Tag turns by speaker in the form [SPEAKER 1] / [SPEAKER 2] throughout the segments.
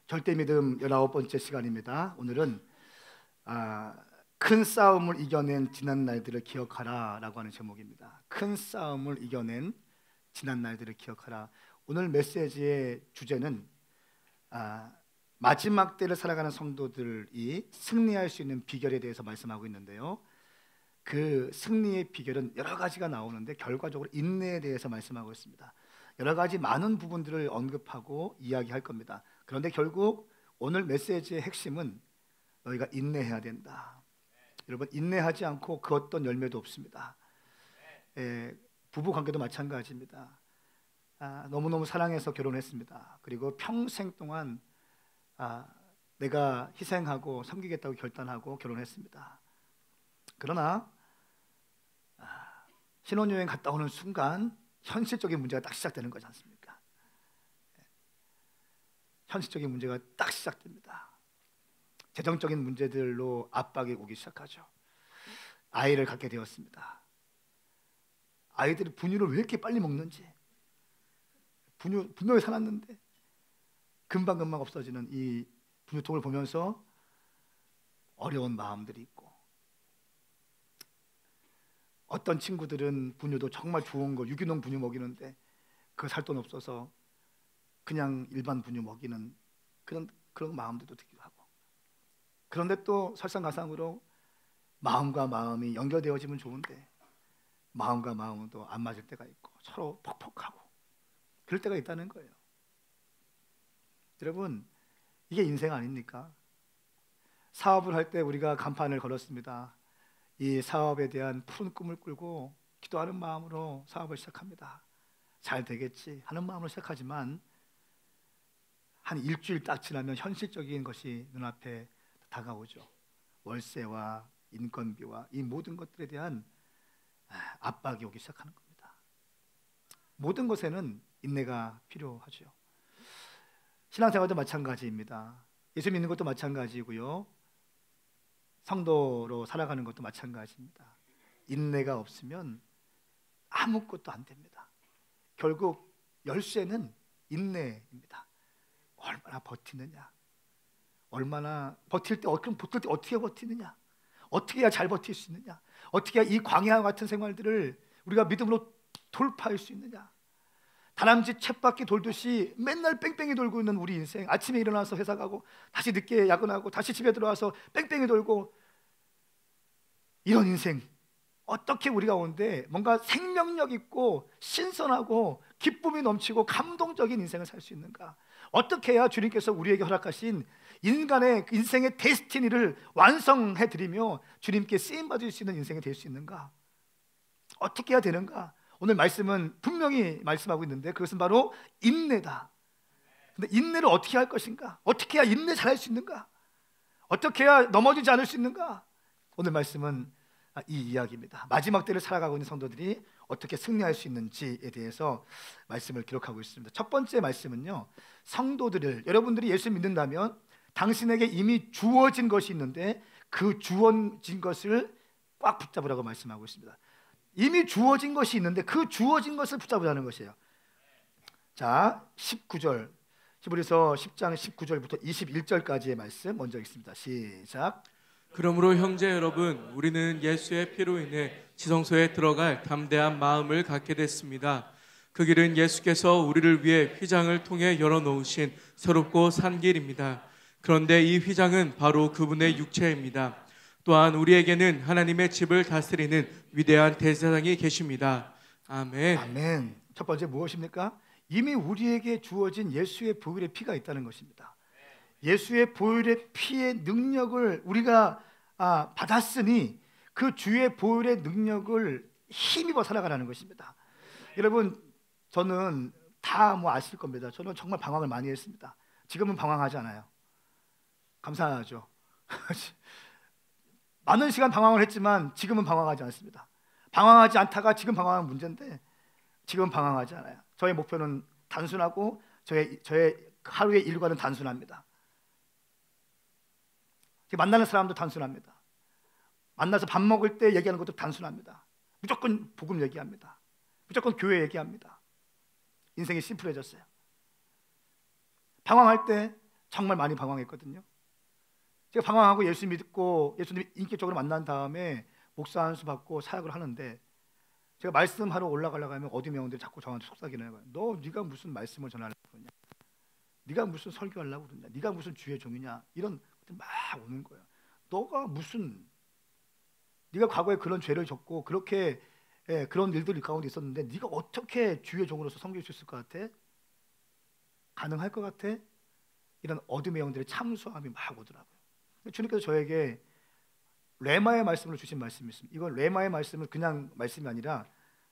[SPEAKER 1] 절대 믿음 19번째 시간입니다. 오늘은 큰 싸움을 이겨낸 지난 날들을 기억하라 라고 하는 제목입니다. 큰 싸움을 이겨낸 지난 날들을 기억하라. 오늘 메시지의 주제는 마지막 때를 살아가는 성도들이 승리할 수 있는 비결에 대해서 말씀하고 있는데요, 그 승리의 비결은 여러 가지가 나오는데 결과적으로 인내에 대해서 말씀하고 있습니다. 여러 가지 많은 부분들을 언급하고 이야기할 겁니다. 그런데 결국 오늘 메시지의 핵심은 너희가 인내해야 된다. 여러분, 인내하지 않고 그 어떤 열매도 없습니다. 부부 관계도 마찬가지입니다. 너무너무 사랑해서 결혼했습니다. 그리고 평생 동안 내가 희생하고 섬기겠다고 결단하고 결혼했습니다. 그러나 신혼여행 갔다 오는 순간 현실적인 문제가 딱 시작되는 거지 않습니까? 현실적인 문제가 딱 시작됩니다. 재정적인 문제들로 압박이 오기 시작하죠. 아이를 갖게 되었습니다. 아이들이 분유를 왜 이렇게 빨리 먹는지, 분유에 살았는데 금방금방 없어지는 이 분유통을 보면서 어려운 마음들이 있고, 어떤 친구들은 분유도 정말 좋은 거 유기농 분유 먹이는데 그 살 돈 없어서 그냥 일반 분유 먹이는 그런 마음들도 들기도 하고, 그런데 또 설상가상으로 마음과 마음이 연결되어지면 좋은데 마음과 마음은 또 안 맞을 때가 있고 서로 퍽퍽하고 그럴 때가 있다는 거예요. 여러분, 이게 인생 아닙니까? 사업을 할 때 우리가 간판을 걸었습니다. 이 사업에 대한 푸른 꿈을 꾸고 기도하는 마음으로 사업을 시작합니다. 잘 되겠지 하는 마음으로 시작하지만 한 일주일 딱 지나면 현실적인 것이 눈앞에 다가오죠. 월세와 인건비와 이 모든 것들에 대한 압박이 오기 시작하는 겁니다. 모든 것에는 인내가 필요하죠. 신앙생활도 마찬가지입니다. 예수 믿는 것도 마찬가지고요, 성도로 살아가는 것도 마찬가지입니다. 인내가 없으면 아무것도 안 됩니다. 결국 열쇠는 인내입니다. 얼마나 버티느냐, 얼마나 버틸 때 어떻게 버티느냐, 어떻게 해야 잘 버틸 수 있느냐, 어떻게 해야 이 광야 같은 생활들을 우리가 믿음으로 돌파할 수 있느냐. 다람쥐 쳇바퀴 돌듯이 맨날 뺑뺑이 돌고 있는 우리 인생, 아침에 일어나서 회사 가고 다시 늦게 야근하고 다시 집에 들어와서 뺑뺑이 돌고, 이런 인생 어떻게 우리가 오는데 뭔가 생명력 있고 신선하고 기쁨이 넘치고 감동적인 인생을 살 수 있는가? 어떻게 해야 주님께서 우리에게 허락하신 인간의 인생의 데스티니를 완성해 드리며 주님께 쓰임 받을 수 있는 인생이 될 수 있는가? 어떻게 해야 되는가? 오늘 말씀은 분명히 말씀하고 있는데 그것은 바로 인내다. 근데 인내를 어떻게 할 것인가? 어떻게 해야 인내 잘할 수 있는가? 어떻게 해야 넘어지지 않을 수 있는가? 오늘 말씀은 이 이야기입니다. 마지막 때를 살아가고 있는 성도들이 어떻게 승리할 수 있는지에 대해서 말씀을 기록하고 있습니다. 첫 번째 말씀은요, 성도들을, 여러분들이 예수 믿는다면 당신에게 이미 주어진 것이 있는데 그 주어진 것을 꽉 붙잡으라고 말씀하고 있습니다. 이미 주어진 것이 있는데 그 주어진 것을 붙잡으라는 것이에요. 자, 19절, 히브리서 10장 19절부터 21절까지의 말씀 먼저 읽습니다. 시작.
[SPEAKER 2] 그러므로 형제 여러분, 우리는 예수의 피로 인해 지성소에 들어갈 담대한 마음을 갖게 됐습니다. 그 길은 예수께서 우리를 위해 휘장을 통해 열어놓으신 새롭고 산 길입니다. 그런데 이 휘장은 바로 그분의 육체입니다. 또한 우리에게는 하나님의 집을 다스리는 위대한 대제사장이 계십니다. 아멘.
[SPEAKER 1] 아멘. 첫 번째 무엇입니까? 이미 우리에게 주어진 예수의 보혈의 피가 있다는 것입니다. 예수의 보혈의 피의 능력을 우리가 받았으니 그 주의 보혈의 능력을 힘입어 살아가라는 것입니다. 여러분, 저는 다 아실 겁니다. 저는 정말 방황을 많이 했습니다. 지금은 방황하지 않아요. 감사하죠. 많은 시간 방황을 했지만 지금은 방황하지 않습니다. 방황하지 않다가 지금 방황은 문제인데 지금은 방황하지 않아요. 저의 목표는 단순하고 저의 하루의 일과는 단순합니다. 만나는 사람도 단순합니다. 만나서 밥 먹을 때 얘기하는 것도 단순합니다. 무조건 복음 얘기합니다. 무조건 교회 얘기합니다. 인생이 심플해졌어요. 방황할 때 정말 많이 방황했거든요. 제가 방황하고 예수 믿고 예수님 인격적으로 만난 다음에 목사 안수 받고 사역을 하는데, 제가 말씀하러 올라가려고 하면 어디 명들이 자꾸 저한테 속삭이는 거예요. 너 네가 무슨 말씀을 전하려고 그러냐, 네가 무슨 설교하려고 그러냐, 네가 무슨 주의 종이냐, 이런 것들이 막 오는 거예요. 너가 무슨, 네가 과거에 그런 죄를 졌고 그렇게 그런 일들이 가운데 있었는데 네가 어떻게 주의 종으로서 섬길 수 있을 것 같아? 가능할 것 같아? 이런 어둠의 영들의 참소함이 막 오더라고요. 주님께서 저에게 레마의 말씀을 주신 말씀이 있습니다. 이건 레마의 말씀은 그냥 말씀이 아니라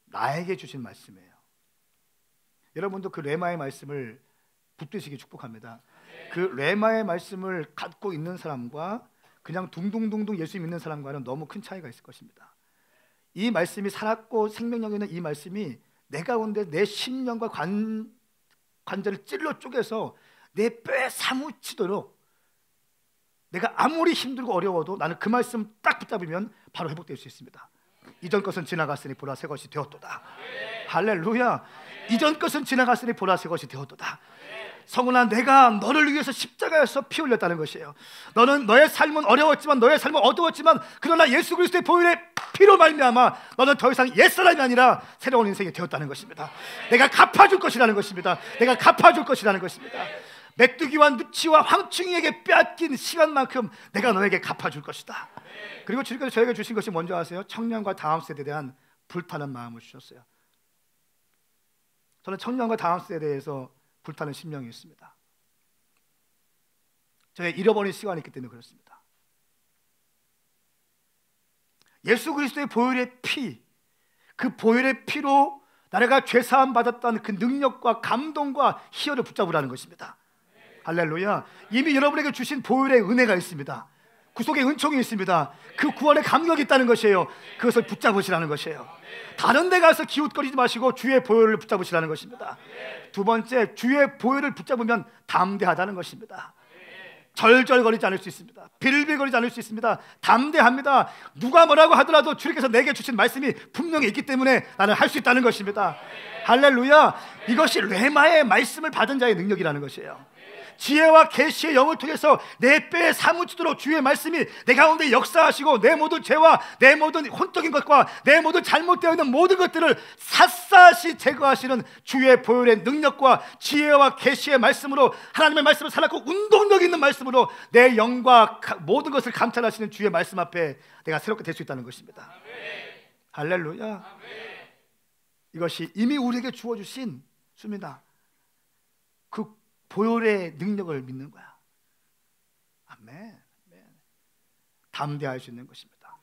[SPEAKER 1] 나에게 주신 말씀이에요. 여러분도 그 레마의 말씀을 붙드시기 축복합니다. 그 레마의 말씀을 갖고 있는 사람과 그냥 둥둥둥둥 예수 믿는 사람과는 너무 큰 차이가 있을 것입니다. 이 말씀이 살았고 생명력 있는 이 말씀이 내 가운데 내 심령과 관절을 찔러 쪼개서 내 뼈에 사무치도록, 내가 아무리 힘들고 어려워도 나는 그 말씀 딱 붙잡으면 바로 회복될 수 있습니다. 이전 것은 지나갔으니 보라 새 것이 되었도다. 할렐루야. 이전 것은 지나갔으니 보라 새 것이 되었도다. 성은아, 내가 너를 위해서 십자가에서 피 흘렸다는 것이에요. 너의 삶은 어려웠지만, 너의 삶은 어두웠지만, 그러나 예수 그리스도의 보혈의 피로 말미암아 너는 더 이상 옛사람이 아니라 새로운 인생이 되었다는 것입니다. 내가 갚아줄 것이라는 것입니다. 내가 갚아줄 것이라는 것입니다. 메뚜기와 누치와 황충이에게 빼앗긴 시간만큼 내가 너에게 갚아줄 것이다. 그리고 주님께서 저에게 주신 것이 뭔지 아세요? 청년과 다음 세대에 대한 불타는 마음을 주셨어요. 저는 청년과 다음 세대에 대해서 불타는 심령이 있습니다. 저의 잃어버린 시간이 있기 때문에 그렇습니다. 예수 그리스도의 보혈의 피, 그 보혈의 피로 나라가 죄사함 받았다는 그 능력과 감동과 희열을 붙잡으라는 것입니다. 할렐루야. 이미 여러분에게 주신 보혈의 은혜가 있습니다. 구속의 은총이 있습니다. 그 구원의 감격이 있다는 것이에요. 그것을 붙잡으시라는 것이에요. 다른 데 가서 기웃거리지 마시고 주의 보혈을 붙잡으시라는 것입니다. 두 번째, 주의 보혈을 붙잡으면 담대하다는 것입니다. 절절거리지 않을 수 있습니다. 빌빌거리지 않을 수 있습니다. 담대합니다. 누가 뭐라고 하더라도 주님께서 내게 주신 말씀이 분명히 있기 때문에 나는 할 수 있다는 것입니다. 할렐루야. 이것이 레마의 말씀을 받은 자의 능력이라는 것이에요. 지혜와 계시의 영을 통해서 내 뼈에 사무치도록 주의 말씀이 내 가운데 역사하시고, 내 모든 죄와 내 모든 혼적인 것과 내 모든 잘못되어 있는 모든 것들을 샅샅이 제거하시는 주의 보혈의 능력과 지혜와 계시의 말씀으로, 하나님의 말씀을 살았고 운동력 있는 말씀으로 내 영과 모든 것을 감찰하시는 주의 말씀 앞에 내가 새롭게 될 수 있다는 것입니다. 할렐루야. 이것이 이미 우리에게 주어주신 수입니다. 그 보혈의 능력을 믿는 거야. 아멘. 담대할 수 있는 것입니다.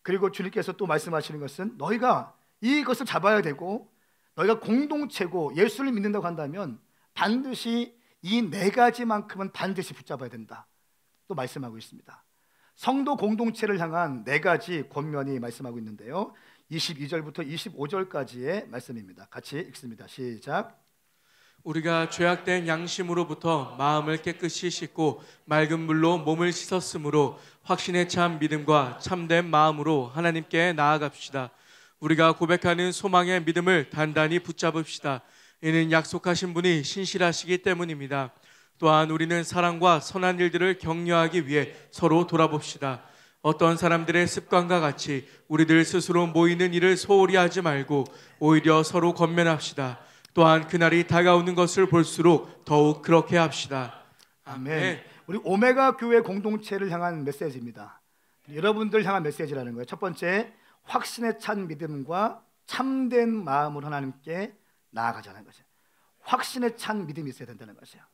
[SPEAKER 1] 그리고 주님께서 또 말씀하시는 것은, 너희가 이것을 잡아야 되고, 너희가 공동체고 예수를 믿는다고 한다면 반드시 이 네 가지만큼은 반드시 붙잡아야 된다. 또 말씀하고 있습니다. 성도 공동체를 향한 네 가지 권면이 말씀하고 있는데요, 22절부터 25절까지의 말씀입니다. 같이 읽습니다. 시작.
[SPEAKER 2] 우리가 죄악된 양심으로부터 마음을 깨끗이 씻고 맑은 물로 몸을 씻었으므로 확신에 찬 믿음과 참된 마음으로 하나님께 나아갑시다. 우리가 고백하는 소망의 믿음을 단단히 붙잡읍시다. 이는 약속하신 분이 신실하시기 때문입니다. 또한 우리는 사랑과 선한 일들을 격려하기 위해 서로 돌아봅시다. 어떤 사람들의 습관과 같이 우리들 스스로 모이는 일을 소홀히 하지 말고 오히려 서로 권면합시다. 또한 그날이 다가오는 것을 볼수록 더욱 그렇게 합시다.
[SPEAKER 1] 아멘. 우리 오메가 교회 공동체를 향한 메시지입니다. 여러분들 향한 메시지라는 거예요. 첫 번째, 확신에 찬 믿음과 참된 마음으로 하나님께 나아가자는 거죠. 확신에 찬 믿음이 있어야 된다는 것이에요.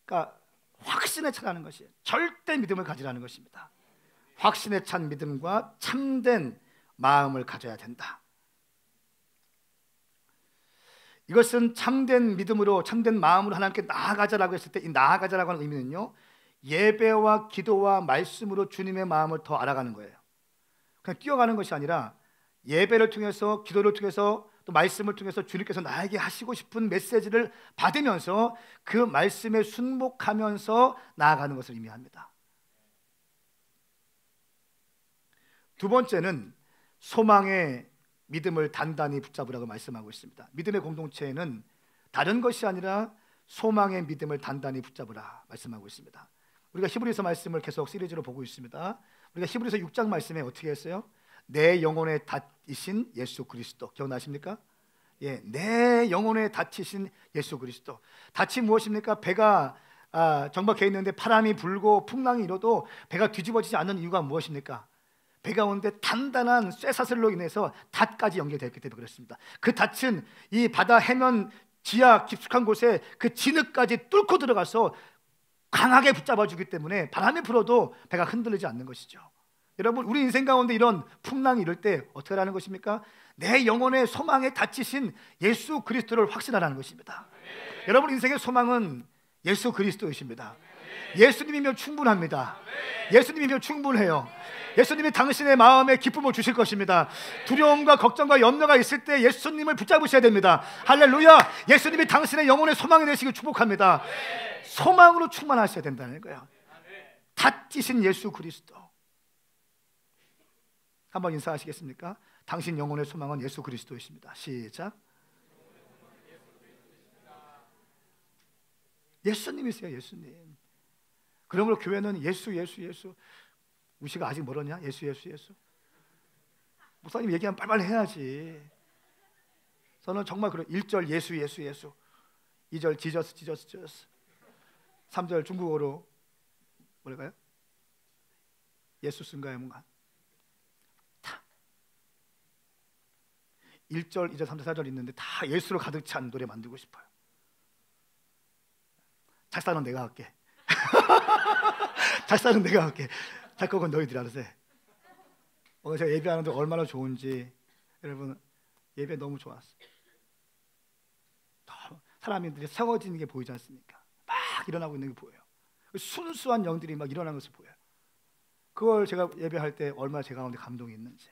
[SPEAKER 1] 그러니까 확신에 차라는 것이 절대 믿음을 가지라는 것입니다. 확신에 찬 믿음과 참된 마음을 가져야 된다. 이것은 참된 믿음으로, 참된 마음으로 하나님께 나아가자라고 했을 때, 이 나아가자라고 하는 의미는요, 예배와 기도와 말씀으로 주님의 마음을 더 알아가는 거예요. 그냥 뛰어가는 것이 아니라 예배를 통해서, 기도를 통해서, 또 말씀을 통해서 주님께서 나에게 하시고 싶은 메시지를 받으면서 그 말씀에 순복하면서 나아가는 것을 의미합니다. 두 번째는 소망의 믿음을 단단히 붙잡으라고 말씀하고 있습니다. 믿음의 공동체에는 다른 것이 아니라 소망의 믿음을 단단히 붙잡으라 말씀하고 있습니다. 우리가 히브리서 말씀을 계속 시리즈로 보고 있습니다. 우리가 히브리서 6장 말씀에 어떻게 했어요? 내 영혼의 닷이신 예수 그리스도, 기억나십니까? 예, 내 영혼의 닷이신 예수 그리스도. 닷이 무엇입니까? 배가 정박해 있는데 바람이 불고 풍랑이 일어도 배가 뒤집어지지 않는 이유가 무엇입니까? 배 가운데 단단한 쇠사슬로 인해서 닷까지 연결되어 있기 때문에 그렇습니다. 그 닷은 이 바다 해면 지하 깊숙한 곳에 그 진흙까지 뚫고 들어가서 강하게 붙잡아 주기 때문에 바람이 불어도 배가 흔들리지 않는 것이죠. 여러분, 우리 인생 가운데 이런 풍랑이 이럴 때 어떻게 하라는 것입니까? 내 영혼의 소망에 닫히신 예수 그리스도를 확신하라는 것입니다. 여러분, 인생의 소망은 예수 그리스도이십니다. 예수님이면 충분합니다. 예수님이면 충분해요. 예수님이 당신의 마음에 기쁨을 주실 것입니다. 두려움과 걱정과 염려가 있을 때 예수님을 붙잡으셔야 됩니다. 할렐루야. 예수님이 당신의 영혼의 소망이 되시길 축복합니다. 소망으로 충만하셔야 된다는 거예요. 닫히신 예수 그리스도. 한번 인사하시겠습니까? 당신 영혼의 소망은 예수 그리스도이십니다. 시작. 예수님이세요. 예수님. 그러므로 교회는 예수 예수 예수. 우리가 아직 멀었냐? 예수 예수 예수. 목사님 얘기하면 빨리빨리 해야지. 저는 정말 그런 1절 예수 예수 예수, 2절 지저스 지저스 지저스, 3절 중국어로 뭐랄까요? 예수스인가요? 뭔가 1절, 2절, 3절, 4절 있는데 다 예수로 가득 찬 노래 만들고 싶어요. 작사는 내가 할게. 작사는 내가 할게. 작곡은 너희들이 알아서 해. 오늘 제가 예배하는데 얼마나 좋은지, 여러분 예배 너무 좋았어요. 사람들이 세워지는 게 보이지 않습니까? 막 일어나고 있는 게 보여요. 순수한 영들이 막 일어나는 것을 보여요. 그걸 제가 예배할 때 얼마나 제 가운데 감동이 있는지.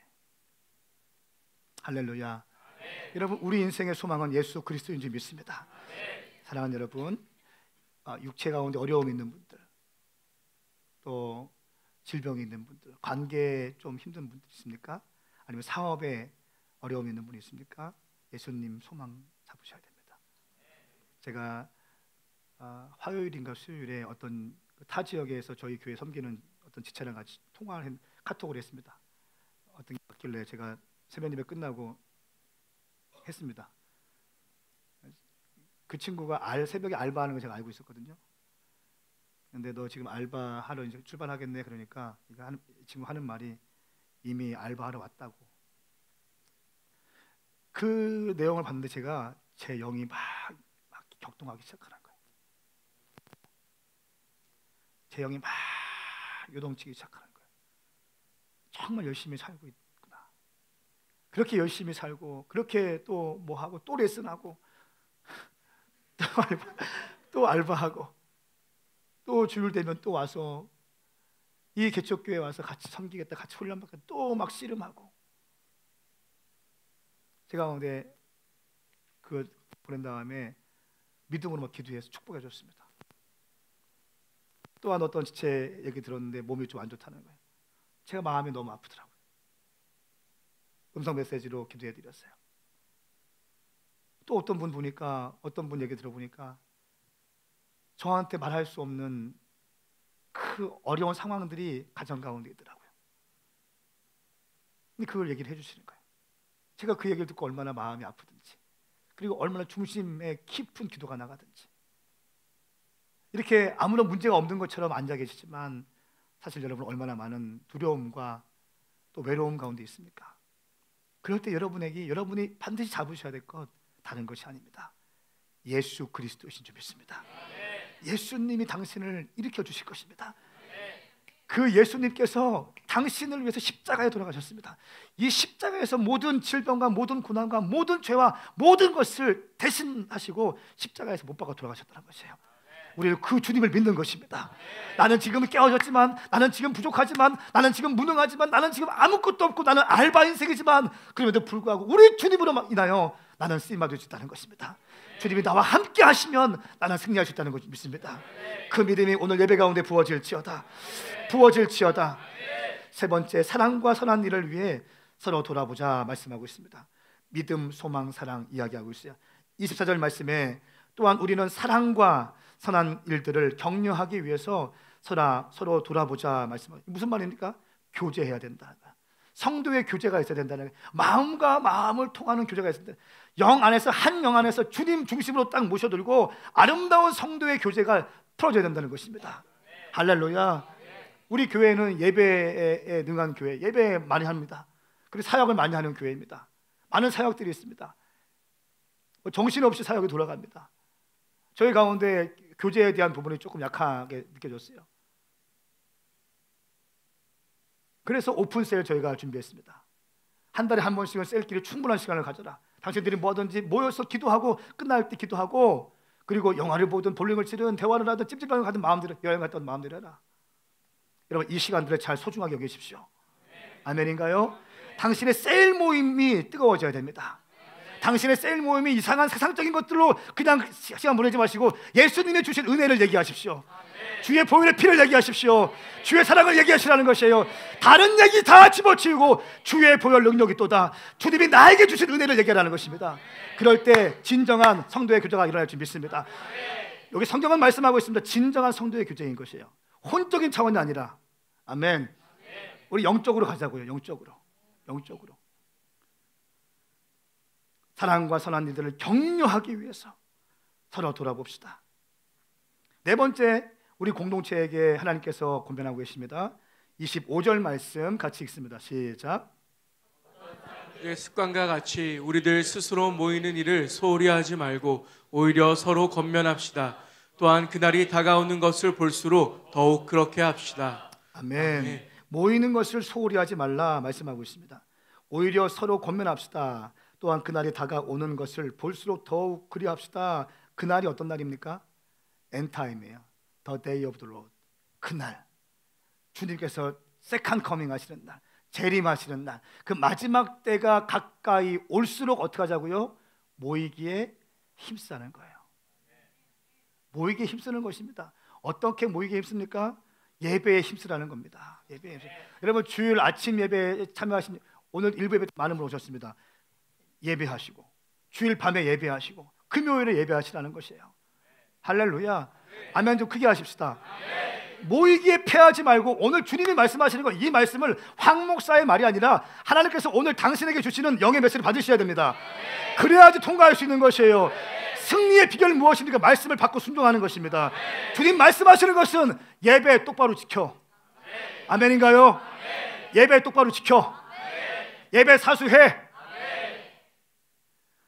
[SPEAKER 1] 할렐루야. 아멘. 여러분, 우리 인생의 소망은 예수 그리스도인 줄 믿습니다. 아멘. 사랑하는 여러분, 육체 가운데 어려움이 있는 분들, 또 질병이 있는 분들, 관계에 좀 힘든 분들 있습니까? 아니면 사업에 어려움이 있는 분이 있습니까? 예수님 소망 잡으셔야 됩니다. 제가 화요일인가 수요일에 어떤 타 지역에서 저희 교회 섬기는 어떤 지체랑 같이 카톡을 했습니다. 어떤 게 왔길래 제가 새벽 예배 끝나고 했습니다. 그 친구가 새벽에 알바하는 걸 제가 알고 있었거든요. 근데 너 지금 알바하러 이제 출발하겠네. 그러니까 이 친구 하는 말이 이미 알바하러 왔다고. 그 내용을 봤는데 제가 제 영이 막 격동하기 시작하는 거예요. 제 영이 막 요동치기 시작하는 거예요. 정말 열심히 살고 있구나. 그렇게 열심히 살고, 그렇게 또 뭐 하고, 또 레슨하고, 또 알바하고, 또 주일 되면 또 와서 이 개척교회 와서 같이 섬기겠다, 같이 훈련받겠다, 또 막 씨름하고. 제가 가운데 그 보낸 다음에 믿음으로 막 기도해서 축복해 줬습니다. 또한 어떤 지체 얘기 들었는데 몸이 좀 안 좋다는 거예요. 제가 마음이 너무 아프더라고요. 음성 메시지로 기도해 드렸어요. 또 어떤 분 보니까, 어떤 분 얘기 들어보니까 저한테 말할 수 없는 그 어려운 상황들이 가정 가운데 있더라고요. 근데 그걸 얘기를 해주시는 거예요. 제가 그 얘기를 듣고 얼마나 마음이 아프든지, 그리고 얼마나 중심에 깊은 기도가 나가든지, 이렇게 아무런 문제가 없는 것처럼 앉아 계시지만 사실 여러분 얼마나 많은 두려움과 또 외로움 가운데 있습니까? 그럴 때 여러분이 반드시 잡으셔야 될 것 다른 것이 아닙니다. 예수 그리스도이신 줄 믿습니다. 예수님이 당신을 일으켜 주실 것입니다. 그 예수님께서 당신을 위해서 십자가에 돌아가셨습니다. 이 십자가에서 모든 질병과 모든 고난과 모든 죄와 모든 것을 대신하시고 십자가에서 못 박아 돌아가셨다는 것이에요. 우리는 그 주님을 믿는 것입니다. 나는 지금 깨어졌지만, 나는 지금 부족하지만, 나는 지금 무능하지만, 나는 지금 아무것도 없고, 나는 알바 인생이지만, 그럼에도 불구하고 우리 주님으로 인하여 나는 쓰임받을 수 있다는 것입니다. 주님이 나와 함께 하시면 나는 승리할 수 있다는 것을 믿습니다. 그 믿음이 오늘 예배 가운데 부어질지어다. 부어질지어다. 세 번째, 사랑과 선한 일을 위해 서로 돌아보자 말씀하고 있습니다. 믿음, 소망, 사랑 이야기하고 있어요. 24절 말씀에 또한 우리는 사랑과 선한 일들을 격려하기 위해서 서로 돌아보자 말씀. 무슨 말입니까? 교제해야 된다. 성도의 교제가 있어야 된다는 거예요. 마음과 마음을 통하는 교제가 있어야 된다. 영 안에서, 한 영 안에서 주님 중심으로 딱 모셔들고 아름다운 성도의 교제가 풀어져야 된다는 것입니다. 할렐루야. 우리 교회는 예배에 능한 교회, 예배 많이 합니다. 그리고 사역을 많이 하는 교회입니다. 많은 사역들이 있습니다. 정신없이 사역이 돌아갑니다. 저희 가운데 교제에 대한 부분이 조금 약하게 느껴졌어요. 그래서 오픈셀 저희가 준비했습니다. 한 달에 한 번씩은 셀끼리 충분한 시간을 가져라. 당신들이 뭐든지 모여서 기도하고 끝날 때 기도하고, 그리고 영화를 보든 볼링을 치든 대화를 하든 찜질방을 가든 마음대로, 여행 갔던 마음대로 해라. 여러분, 이 시간들을 잘 소중하게 여기십시오. 아멘인가요? 당신의 셀 모임이 뜨거워져야 됩니다. 당신의 셀 모임이 이상한 세상적인 것들로 그냥 시간 보내지 마시고 예수님의 주신 은혜를 얘기하십시오. 주의 보혈의 피를 얘기하십시오. 주의 사랑을 얘기하시라는 것이에요. 다른 얘기 다 집어치우고 주의 보혈 능력이 또다, 주님이 나에게 주신 은혜를 얘기하라는 것입니다. 그럴 때 진정한 성도의 교제가 일어날 줄 믿습니다. 여기 성경은 말씀하고 있습니다. 진정한 성도의 교제인 것이에요. 혼적인 차원이 아니라. 아멘. 우리 영적으로 가자고요. 영적으로. 사랑과 선한 일들을 격려하기 위해서 서로 돌아봅시다. 네 번째, 우리 공동체에게 하나님께서 권면하고 계십니다. 25절 말씀 같이 읽습니다. 시작.
[SPEAKER 2] 습관과 같이 우리들 스스로 모이는 일을 소홀히 하지 말고 오히려 서로 권면합시다. 또한 그날이 다가오는 것을 볼수록 더욱 그렇게 합시다.
[SPEAKER 1] 아멘. 모이는 것을 소홀히 하지 말라 말씀하고 있습니다. 오히려 서로 권면합시다. 또한 그날이 다가오는 것을 볼수록 더욱 그리합시다. 그날이 어떤 날입니까? 엔타임이에요. The day of the Lord. 그날 주님께서 세컨 커밍 하시는 날, 재림하시는 날, 그 마지막 때가 가까이 올수록 어떻게 하자고요? 모이기에 힘쓰는 거예요. 모이기에 힘쓰는 것입니다. 어떻게 모이기에 힘씁니까? 예배에 힘쓰라는 겁니다. 예배에 힘쓰. 여러분, 주일 아침 예배에 참여하신, 오늘 일부 예배 많은 분 오셨습니다. 예배하시고, 주일 밤에 예배하시고, 금요일에 예배하시라는 것이에요. 할렐루야. 아멘. 좀 크게 하십시다. 모이기에 패하지 말고, 오늘 주님이 말씀하시는 거, 이 말씀을 황 목사의 말이 아니라 하나님께서 오늘 당신에게 주시는 영의 메시지를 받으셔야 됩니다. 그래야지 통과할 수 있는 것이에요. 승리의 비결은 무엇입니까? 말씀을 받고 순종하는 것입니다. 주님 말씀하시는 것은 예배 똑바로 지켜. 아멘인가요? 예배 똑바로 지켜. 예배 사수해.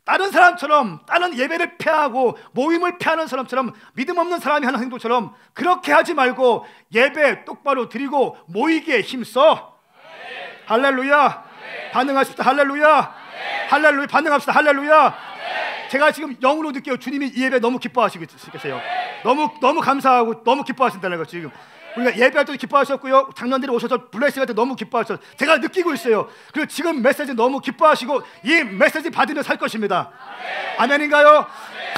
[SPEAKER 1] 다른 사람처럼, 다른 예배를 패하고 모임을 패하는 사람처럼, 믿음 없는 사람이 하는 행동처럼 그렇게 하지 말고 예배 똑바로 드리고 모이기에 힘써. 할렐루야. 반응하십시다. 할렐루야. 할렐루야. 반응합시다. 할렐루야. 제가 지금 영으로 느껴요. 주님이 이 예배 너무 기뻐하시겠어요. 너무 감사하고 너무 기뻐하신다는 거. 지금 우리가 예배할 때도 기뻐하셨고요, 작년들에 오셔서 블레싱 할 때 너무 기뻐하셨어요. 제가 느끼고 있어요. 그리고 지금 메시지 너무 기뻐하시고 이 메시지 받으며 살 것입니다. 아멘인가요?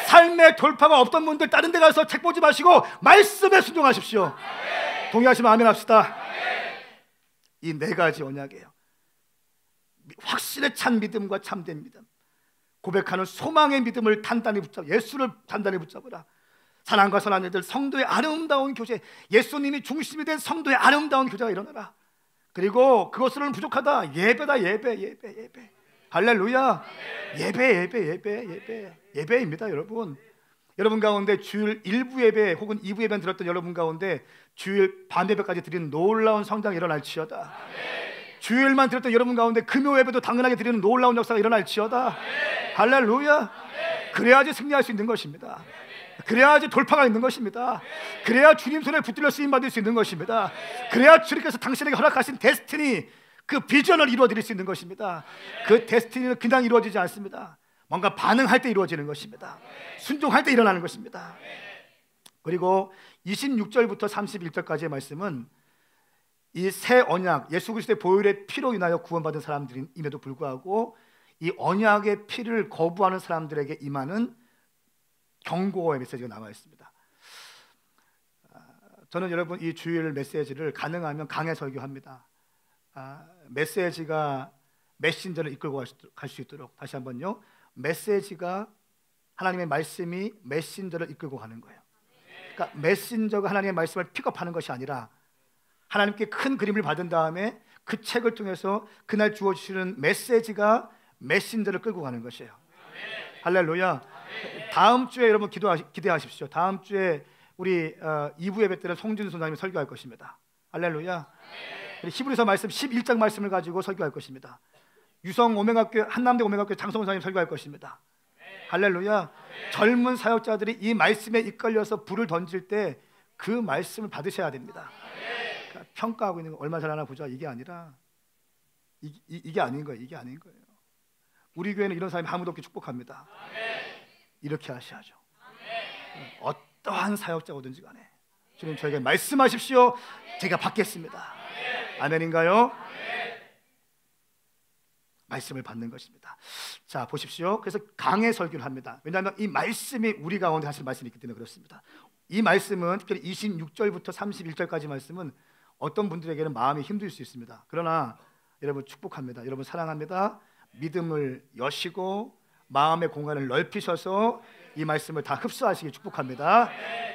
[SPEAKER 1] 삶의 돌파가 없던 분들 다른 데 가서 책 보지 마시고 말씀에 순종하십시오. 동의하시면 아멘 합시다. 이 네 가지 언약이에요. 확실히 찬 믿음과 참된 믿음, 고백하는 소망의 믿음을 단단히 붙잡아, 예수를 단단히 붙잡으라. 사랑과 선한 일들, 성도의 아름다운 교제, 예수님이 중심이 된 성도의 아름다운 교제가 일어나라. 그리고 그것으로는 부족하다. 예배다. 예배. 할렐루야. 예배입니다. 여러분 가운데 주일 1부 예배 혹은 2부 예배 들었던 여러분 가운데 주일 밤 예배까지 드리는 놀라운 성장이 일어날지어다. 주일만 들었던 여러분 가운데 금요 예배도 당연하게 드리는 놀라운 역사가 일어날지어다. 할렐루야. 그래야지 승리할 수 있는 것입니다. 그래야지 돌파가 있는 것입니다. 그래야 주님 손에 붙들려 쓰임받을 수 있는 것입니다. 그래야 주님께서 당신에게 허락하신 데스티니, 그 비전을 이루어드릴 수 있는 것입니다. 그 데스티니는 그냥 이루어지지 않습니다. 뭔가 반응할 때 이루어지는 것입니다. 순종할 때 일어나는 것입니다. 그리고 26절부터 31절까지의 말씀은 이 새 언약, 예수 그리스도의 보혈의 피로 인하여 구원받은 사람들임에도 불구하고 이 언약의 피를 거부하는 사람들에게 임하는 경고의 메시지가 남아 있습니다. 저는 여러분 이 주일 메시지를 가능하면 강해 설교합니다. 메시지가 메신저를 이끌고 갈 수 있도록, 다시 한번요, 메시지가 하나님의 말씀이 메신저를 이끌고 가는 거예요. 그러니까 메신저가 하나님의 말씀을 픽업하는 것이 아니라 하나님께 큰 그림을 받은 다음에 그 책을 통해서 그날 주어주시는 메시지가 메신저를 끌고 가는 것이에요. 할렐루야. 다음 주에 여러분 기대하십시오. 다음 주에 우리 2부 예배 때는 송진수 선생님이 설교할 것입니다. 할렐루야. 히브리서 말씀 11장 말씀을 가지고 설교할 것입니다. 유성 오명학교 한남대 오명학교 장성훈 선생님 설교할 것입니다. 할렐루야. 젊은 사역자들이 이 말씀에 이끌려서 불을 던질 때 그 말씀을 받으셔야 됩니다. 그러니까 평가하고 있는 거 얼마 잘하나 보자 이게 아니라 이게 아닌 거예요. 이게 아닌 거예요. 우리 교회는 이런 사람이 아무도 없게 축복합니다. 이렇게 하셔야죠. 어떠한 사역자가 오든지 간에 주님 저에게 말씀하십시오. 제가 받겠습니다. 아멘인가요? 말씀을 받는 것입니다. 자 보십시오. 그래서 강의 설교를 합니다. 왜냐하면 이 말씀이 우리 가운데 하실 말씀이 있기 때문에 그렇습니다. 이 말씀은 특별히 26절부터 31절까지 말씀은 어떤 분들에게는 마음이 힘들 수 있습니다. 그러나 여러분 축복합니다. 여러분 사랑합니다. 믿음을 여시고 마음의 공간을 넓히셔서 이 말씀을 다 흡수하시기 축복합니다.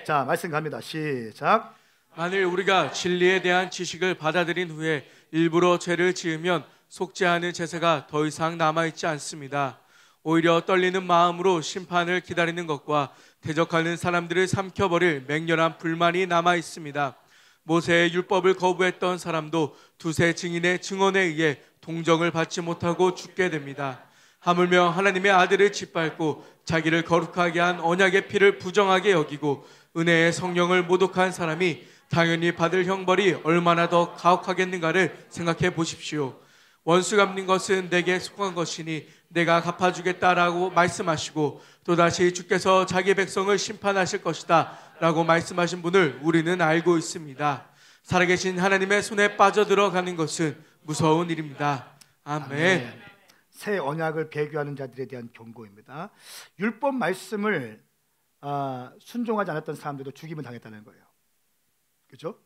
[SPEAKER 1] 자 말씀 갑니다. 시작.
[SPEAKER 2] 만일 우리가 진리에 대한 지식을 받아들인 후에 일부러 죄를 지으면 속지 않은 제사가 더 이상 남아있지 않습니다. 오히려 떨리는 마음으로 심판을 기다리는 것과 대적하는 사람들을 삼켜버릴 맹렬한 불만이 남아있습니다. 모세의 율법을 거부했던 사람도 두세 증인의 증언에 의해 동정을 받지 못하고 죽게 됩니다. 하물며 하나님의 아들을 짓밟고 자기를 거룩하게 한 언약의 피를 부정하게 여기고 은혜의 성령을 모독한 사람이 당연히 받을 형벌이 얼마나 더 가혹하겠는가를 생각해 보십시오. 원수 갚는 것은 내게 속한 것이니 내가 갚아주겠다라고 말씀하시고 또다시 주께서 자기 백성을 심판하실 것이다 라고 말씀하신 분을 우리는 알고 있습니다. 살아계신 하나님의 손에 빠져들어가는 것은 무서운 일입니다. 아멘.
[SPEAKER 1] 새 언약을 배교하는 자들에 대한 경고입니다. 율법 말씀을 순종하지 않았던 사람들도 죽임을 당했다는 거예요. 그렇죠?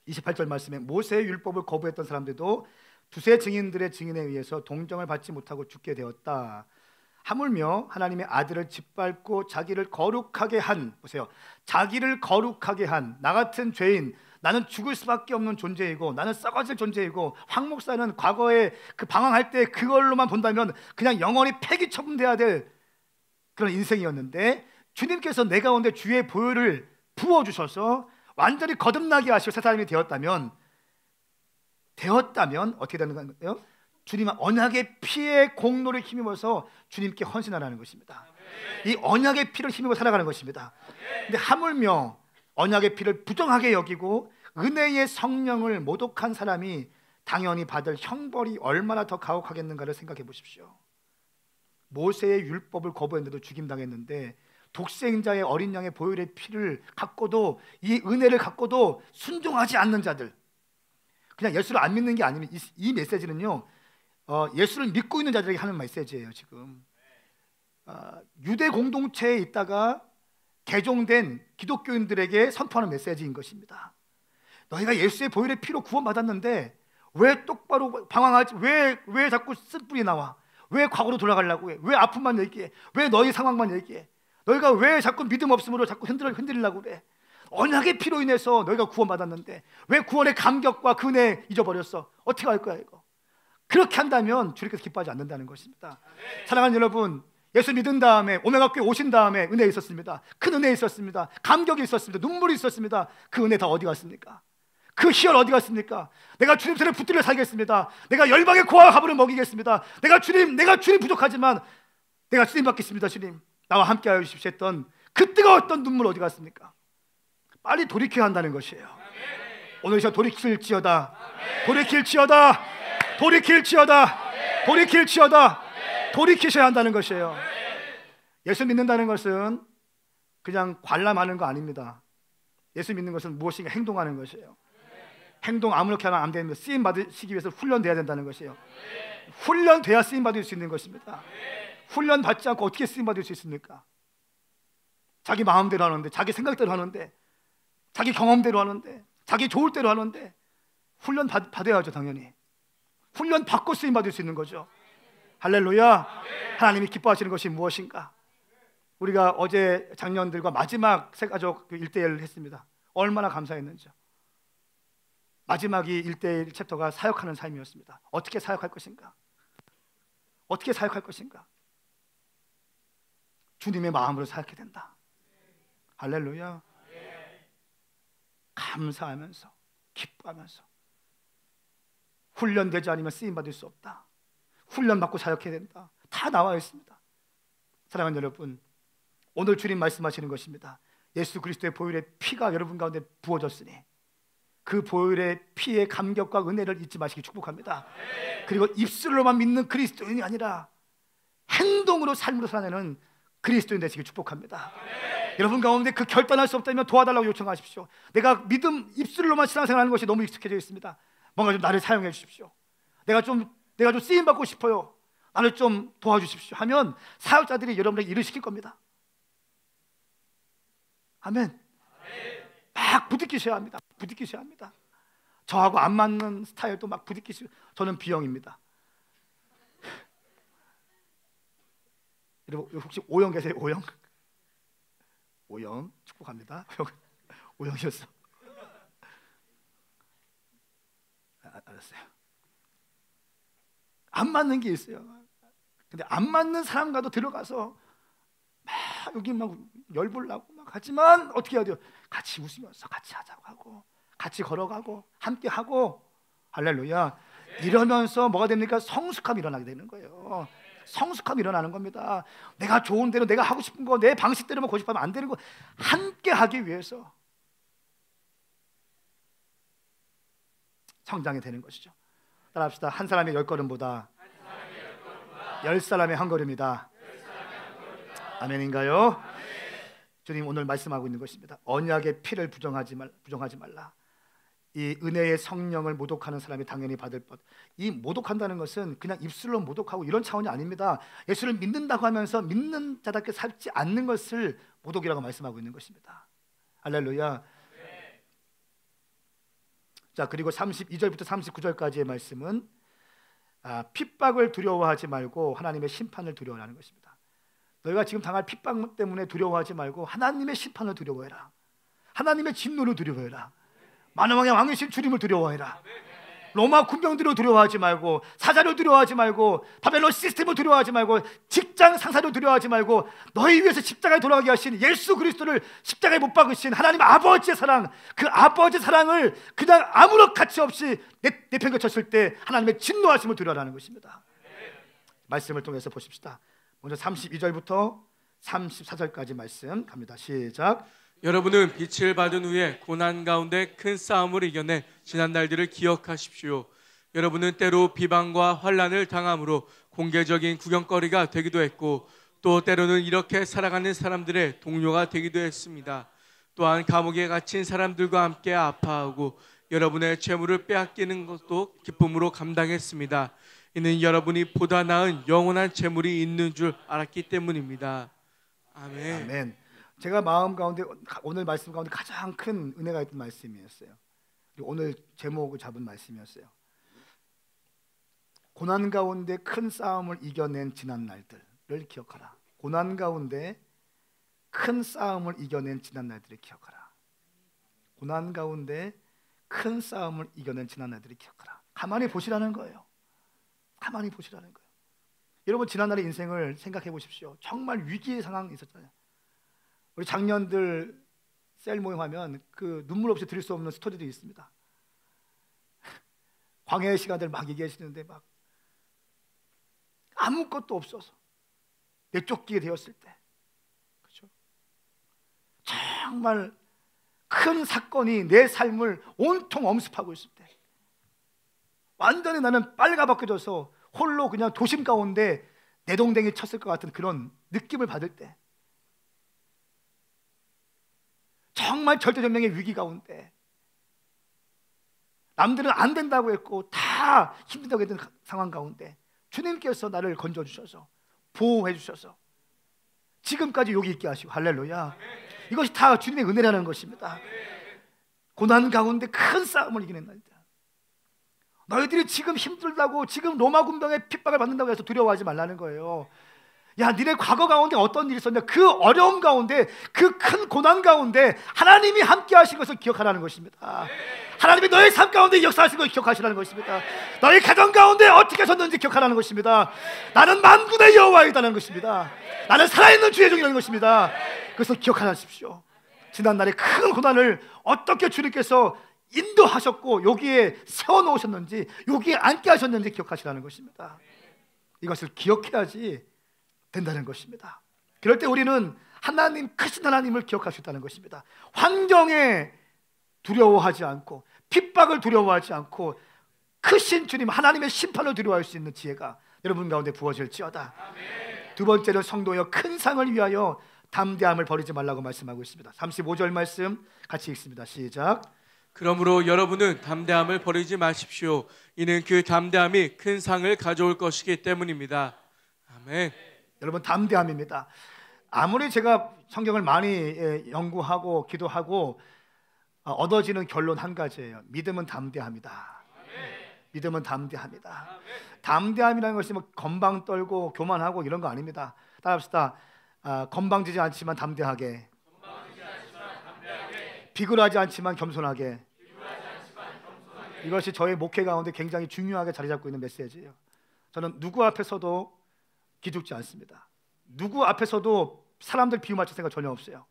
[SPEAKER 1] 28절 말씀에 모세의 율법을 거부했던 사람들도 두세 증인들의 증인에 의해서 동정을 받지 못하고 죽게 되었다. 하물며 하나님의 아들을 짓밟고 자기를 거룩하게 한, 보세요, 자기를 거룩하게 한 나 같은 죄인, 나는 죽을 수밖에 없는 존재이고 나는 썩어질 존재이고 황 목사는 과거에 그 방황할 때 그걸로만 본다면 그냥 영원히 폐기 처분돼야 될 그런 인생이었는데 주님께서 내 가운데 주의 보혈을 부어주셔서 완전히 거듭나게 하시고 새 사람이 되었다면 어떻게 되는 거예요? 주님 언약의 피의 공로를 힘입어서 주님께 헌신하라는 것입니다. 이 언약의 피를 힘입어 살아가는 것입니다. 근데 하물며 언약의 피를 부정하게 여기고 은혜의 성령을 모독한 사람이 당연히 받을 형벌이 얼마나 더 가혹하겠는가를 생각해 보십시오. 모세의 율법을 거부했는데도 죽임당했는데 독생자의 어린 양의 보혈의 피를 갖고도 이 은혜를 갖고도 순종하지 않는 자들, 그냥 예수를 안 믿는 게 아니면 이 메시지는요 예수를 믿고 있는 자들에게 하는 메시지예요. 지금 유대 공동체에 있다가 개종된 기독교인들에게 선포하는 메시지인 것입니다. 너희가 예수의 보혈의 피로 구원받았는데 왜 똑바로 방황하지? 왜 자꾸 쓴뿌리 나와? 왜 과거로 돌아가려고 해? 왜 아픔만 얘기해? 왜 너희 상황만 얘기해? 너희가 왜 자꾸 믿음 없음으로 자꾸 흔들리려고 그래? 언약의 피로 인해서 너희가 구원받았는데 왜 구원의 감격과 그 은혜 잊어버렸어? 어떻게 할 거야 이거? 그렇게 한다면 주님께서 기뻐하지 않는다는 것입니다. 사랑하는 여러분, 예수 믿은 다음에 오메가교회 오신 다음에 은혜 있었습니다. 큰 은혜 있었습니다. 감격이 있었습니다. 눈물이 있었습니다. 그 은혜 다 어디 갔습니까? 그 희열 어디 갔습니까? 내가 주님 손에 붙들려 살겠습니다. 내가 열방의 고아와 가부를 먹이겠습니다. 내가 주님 부족하지만 내가 주님 받겠습니다. 주님 나와 함께하여 주십시오 했던 그 뜨거웠던 눈물 어디 갔습니까? 빨리 돌이켜야 한다는 것이에요. 오늘 시간 돌이킬지어다. 돌이키셔야 한다는 것이에요. 예수 믿는다는 것은 그냥 관람하는 거 아닙니다. 예수 믿는 것은 무엇인가 행동하는 것이에요. 행동 아무렇게나 안 됩니다. 쓰임 받으시기 위해서 훈련돼야 된다는 것이에요. 훈련돼야 쓰임 받을 수 있는 것입니다. 훈련 받지 않고 어떻게 쓰임 받을 수 있습니까? 자기 마음대로 하는데, 자기 생각대로 하는데, 자기 경험대로 하는데, 자기 좋을 대로 하는데 훈련 받아야죠. 당연히 훈련 받고 쓰임 받을 수 있는 거죠. 할렐루야. 하나님이 기뻐하시는 것이 무엇인가? 우리가 어제 장년들과 마지막 새가족 1대1을 했습니다. 얼마나 감사했는지요. 마지막이 1대1 챕터가 사역하는 삶이었습니다. 어떻게 사역할 것인가? 어떻게 사역할 것인가? 주님의 마음으로 사역해야 된다. 할렐루야. 감사하면서 기뻐하면서 훈련되지 않으면 쓰임받을 수 없다. 훈련받고 사역해야 된다. 다 나와 있습니다. 사랑하는 여러분, 오늘 주님 말씀하시는 것입니다. 예수 그리스도의 보혈의 피가 여러분 가운데 부어졌으니 그 보혈의 피의 감격과 은혜를 잊지 마시기 축복합니다. 그리고 입술로만 믿는 그리스도인이 아니라 행동으로 삶으로 살아내는 그리스도인 되시기 축복합니다. 여러분 가운데 그 결단할 수 없다면 도와달라고 요청하십시오. 내가 믿음 입술로만 신앙생활하는 것이 너무 익숙해져 있습니다. 뭔가 좀 나를 사용해 주십시오. 내가 좀 쓰임 받고 싶어요. 나를 좀 도와주십시오 하면 사역자들이 여러분에게 일을 시킬 겁니다. 아멘. 막 부딪히셔야 합니다. 부딪히셔야 합니다. 저하고 안 맞는 스타일도 막 부딪히시고. 저는 B형입니다. 여러분 혹시 O형 계세요? O형? O형 축복합니다. O형이었어. 알았어요. 안 맞는 게 있어요. 근데 안 맞는 사람과도 들어가서 막 여기 막 열불나고 막 하지만 어떻게 해야 돼요? 같이 웃으면서 같이 하자고 하고 같이 걸어가고 함께 하고 할렐루야. 이러면서 뭐가 됩니까? 성숙함이 일어나게 되는 거예요. 성숙함이 일어나는 겁니다. 내가 좋은 대로 내가 하고 싶은 거 내 방식대로만 고집하면 안 되는 거 함께 하기 위해서 성장이 되는 것이죠. 따라합시다. 한 사람의 10걸음보다 10사람의 한 걸음이다. 아멘인가요? 주님 오늘 말씀하고 있는 것입니다. 언약의 피를 부정하지 말라. 이 은혜의 성령을 모독하는 사람이 당연히 받을 것. 이 모독한다는 것은 그냥 입술로 모독하고 이런 차원이 아닙니다. 예수를 믿는다고 하면서 믿는 자답게 살지 않는 것을 모독이라고 말씀하고 있는 것입니다. 할렐루야. 자, 그리고 32절부터 39절까지의 말씀은 핍박을 두려워하지 말고 하나님의 심판을 두려워하는 것입니다. 너희가 지금 당할 핍박 때문에 두려워하지 말고 하나님의 심판을 두려워해라. 하나님의 진노를 두려워해라. 만왕의 왕이신 주님을 두려워해라. 로마 군병들을 두려워하지 말고 사자를 두려워하지 말고 바벨론 시스템을 두려워하지 말고 직장 상사를 두려워하지 말고 너희 위해서 십자가에 돌아가게 하신 예수 그리스도를 십자가에 못 박으신 하나님 아버지의 사랑, 그 아버지의 사랑을 그냥 아무런 가치 없이 내팽개쳤을 때 하나님의 진노하심을 두려워하는 것입니다. 말씀을 통해서 보십시다. 먼저 32절부터 34절까지 말씀 갑니다. 시작.
[SPEAKER 2] 여러분은 빛을 받은 후에 고난 가운데 큰 싸움을 이겨내 지난 날들을 기억하십시오. 여러분은 때로 비방과 환난을 당함으로 공개적인 구경거리가 되기도 했고 또 때로는 이렇게 살아가는 사람들의 동료가 되기도 했습니다. 또한 감옥에 갇힌 사람들과 함께 아파하고 여러분의 재물을 빼앗기는 것도 기쁨으로 감당했습니다. 이는 여러분이 보다 나은 영원한 재물이 있는 줄 알았기 때문입니다. 아멘.
[SPEAKER 1] 아멘. 제가 마음 가운데 오늘 말씀 가운데 가장 큰 은혜가 있던 말씀이었어요. 오늘 제목을 잡은 말씀이었어요. 고난 가운데 큰 싸움을 이겨낸 지난 날들을 기억하라. 고난 가운데 큰 싸움을 이겨낸 지난 날들을 기억하라. 고난 가운데 큰 싸움을 이겨낸 지난 날들을 기억하라. 가만히 보시라는 거예요. 가만히 보시라는 거예요. 여러분 지난날의 인생을 생각해 보십시오. 정말 위기의 상황이 있었잖아요. 우리 장년들 셀 모임하면 그 눈물 없이 들을 수 없는 스토리도 있습니다. 광야의 시간들 막 얘기하시는데 막 아무것도 없어서 내쫓기게 되었을 때, 그렇죠? 정말 큰 사건이 내 삶을 온통 엄습하고 있을 때, 완전히 나는 빨가벗겨져서 홀로 그냥 도심 가운데 내동댕이 쳤을 것 같은 그런 느낌을 받을 때, 정말 절대절명의 위기 가운데 남들은 안 된다고 했고 다 힘들다고 했던 상황 가운데 주님께서 나를 건져주셔서 보호해 주셔서 지금까지 여기 있게 하시고, 할렐루야. 이것이 다 주님의 은혜라는 것입니다. 고난 가운데 큰 싸움을 이겨낸 날들. 너희들이 지금 힘들다고 지금 로마 군병의 핍박을 받는다고 해서 두려워하지 말라는 거예요. 야, 니네 과거 가운데 어떤 일이 있었냐? 그 어려움 가운데, 그 큰 고난 가운데 하나님이 함께 하신 것을 기억하라는 것입니다. 하나님이 너의 삶 가운데 역사하신 것을 기억하시라는 것입니다. 너의 가정 가운데 어떻게 하셨는지 기억하라는 것입니다. 나는 만군의 여호와이다는 것입니다. 나는 살아있는 주의 종이라는 것입니다. 그것을 기억하십시오. 지난날의 큰 고난을 어떻게 주님께서 인도하셨고 여기에 세워놓으셨는지, 여기에 앉게 하셨는지 기억하시라는 것입니다. 이것을 기억해야지 된다는 것입니다. 그럴 때 우리는 하나님, 크신 하나님을 기억할 수 있다는 것입니다. 환경에 두려워하지 않고, 핍박을 두려워하지 않고, 크신 주님 하나님의 심판을 두려워할 수 있는 지혜가 여러분 가운데 부어질지어다. 두 번째는 성도여, 큰 상을 위하여 담대함을 버리지 말라고 말씀하고 있습니다. 35절 말씀 같이 읽습니다. 시작.
[SPEAKER 2] 그러므로 여러분은 담대함을 버리지 마십시오. 이는 그 담대함이 큰 상을 가져올 것이기 때문입니다. 아멘.
[SPEAKER 1] 여러분, 담대함입니다. 아무리 제가 성경을 많이 연구하고 기도하고 얻어지는 결론 한 가지예요. 믿음은 담대함이다. 믿음은 담대함이다. 담대함이라는 것이 뭐 건방 떨고 교만하고 이런 거 아닙니다. 따라합시다. 건방지지 않지만 담대하게, 비굴하지 않지만 겸손하게. 이것이 저의 목회 가운데 굉장히 중요하게 자리 잡고 있는 메시지예요. 저는 누구 앞에서도 기죽지 않습니다. 누구 앞에서도 사람들 비유 맞출 생각 전혀 없어요.